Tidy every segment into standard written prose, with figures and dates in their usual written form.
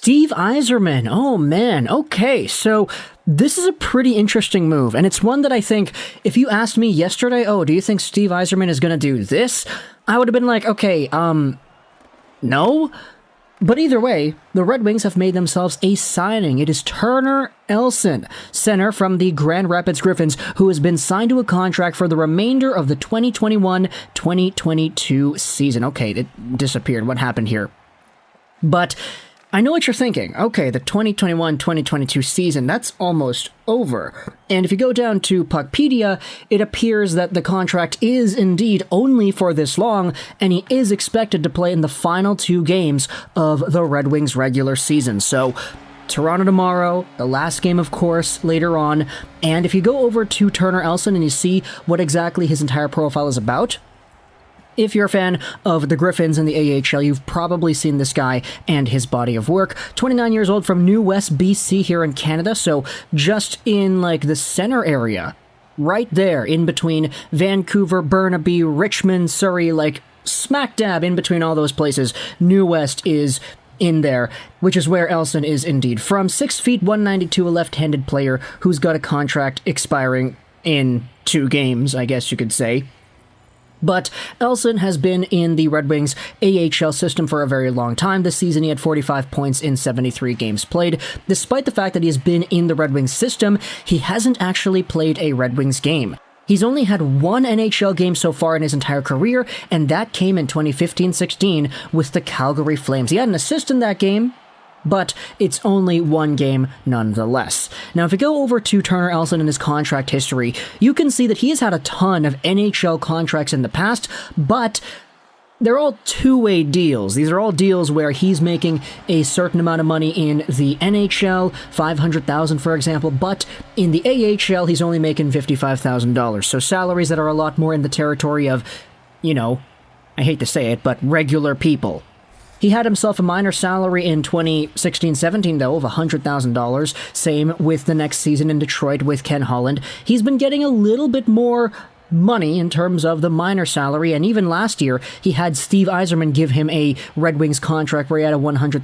Steve Yzerman. Oh, man. Okay, so this is a pretty interesting move, and it's one that I think, if you asked me yesterday, oh, do you think Steve Yzerman is going to do this? I would have been like, okay, no? But either way, the Red Wings have made themselves a signing. It is Turner Elson, center from the Grand Rapids Griffins, who has been signed to a contract for the remainder of the 2021-2022 season. Okay, it disappeared. What happened here? But I know what you're thinking. Okay, the 2021-2022 season, that's almost over. And if you go down to Puckpedia, it appears that the contract is indeed only for this long, and he is expected to play in the final 2 games of the Red Wings regular season. So, Toronto tomorrow, the last game, of course, later on. And if you go over to Turner Elson and you see what exactly his entire profile is about, if you're a fan of the Griffins and the AHL, you've probably seen this guy and his body of work. 29 years old, from New West, BC here in Canada, so just in like the center area, right there in between Vancouver, Burnaby, Richmond, Surrey, like smack dab in between all those places. New West is in there, which is where Elson is indeed from. 6 feet, 192, a left-handed player who's got a contract expiring in 2 games, I guess you could say. But Elson has been in the Red Wings AHL system for a very long time. This season he had 45 points in 73 games played. Despite the fact that he has been in the Red Wings system, he hasn't actually played a Red Wings game. He's only had 1 NHL game so far in his entire career, and that came in 2015-16 with the Calgary Flames. He had an assist in that game, but it's only 1 game nonetheless. Now, if you go over to Turner Elson and his contract history, you can see that he has had a ton of NHL contracts in the past, but they're all two-way deals. These are all deals where he's making a certain amount of money in the NHL, $500,000 for example, but in the AHL he's only making $55,000. So salaries that are a lot more in the territory of, you know, I hate to say it, but regular people. He had himself a minor salary in 2016-17, though, of $100,000. Same with the next season in Detroit with Ken Holland. He's been getting a little bit more money in terms of the minor salary, and even last year, he had Steve Yzerman give him a Red Wings contract where he had a $100,000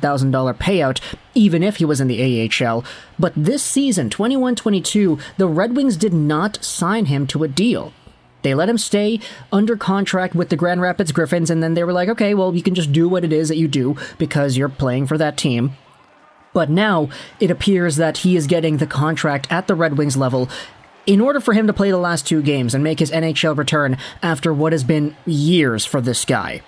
payout, even if he was in the AHL. But this season, 21-22, the Red Wings did not sign him to a deal. They let him stay under contract with the Grand Rapids Griffins, and then they were like, okay, well, you can just do what it is that you do because you're playing for that team. But now it appears that he is getting the contract at the Red Wings level in order for him to play the last 2 games and make his NHL return after what has been years for this guy.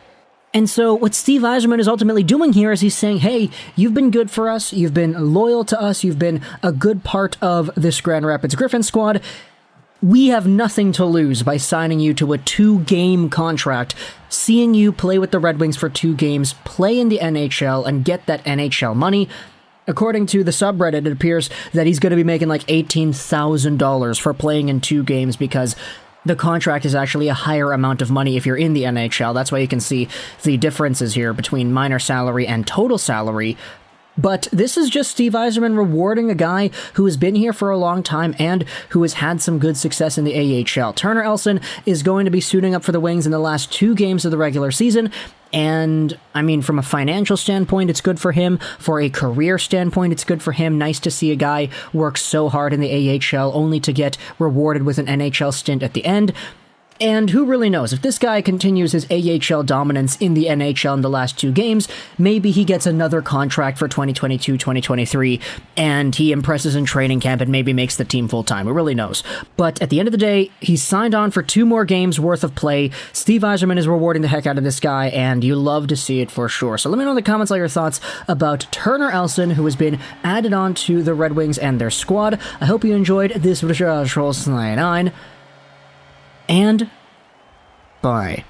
And so what Steve Yzerman is ultimately doing here is he's saying, hey, you've been good for us, you've been loyal to us, you've been a good part of this Grand Rapids Griffins squad. We have nothing to lose by signing you to a 2-game contract, seeing you play with the Red Wings for 2 games, play in the NHL, and get that NHL money. According to the subreddit, it appears that he's going to be making like $18,000 for playing in 2 games because the contract is actually a higher amount of money if you're in the NHL. That's why you can see the differences here between minor salary and total salary. But this is just Steve Yzerman rewarding a guy who has been here for a long time and who has had some good success in the AHL. Turner Elson is going to be suiting up for the Wings in the last 2 games of the regular season, and, I mean, from a financial standpoint, it's good for him. For a career standpoint, it's good for him. Nice to see a guy work so hard in the AHL only to get rewarded with an NHL stint at the end. And who really knows, if this guy continues his AHL dominance in the NHL in the last 2 games, maybe he gets another contract for 2022-2023, and he impresses in training camp and maybe makes the team full-time. Who really knows? But at the end of the day, he's signed on for 2 more games worth of play. Steve Yzerman is rewarding the heck out of this guy, and you love to see it for sure. So let me know in the comments all your thoughts about Turner Elson, who has been added on to the Red Wings and their squad. I hope you enjoyed this video, and bye.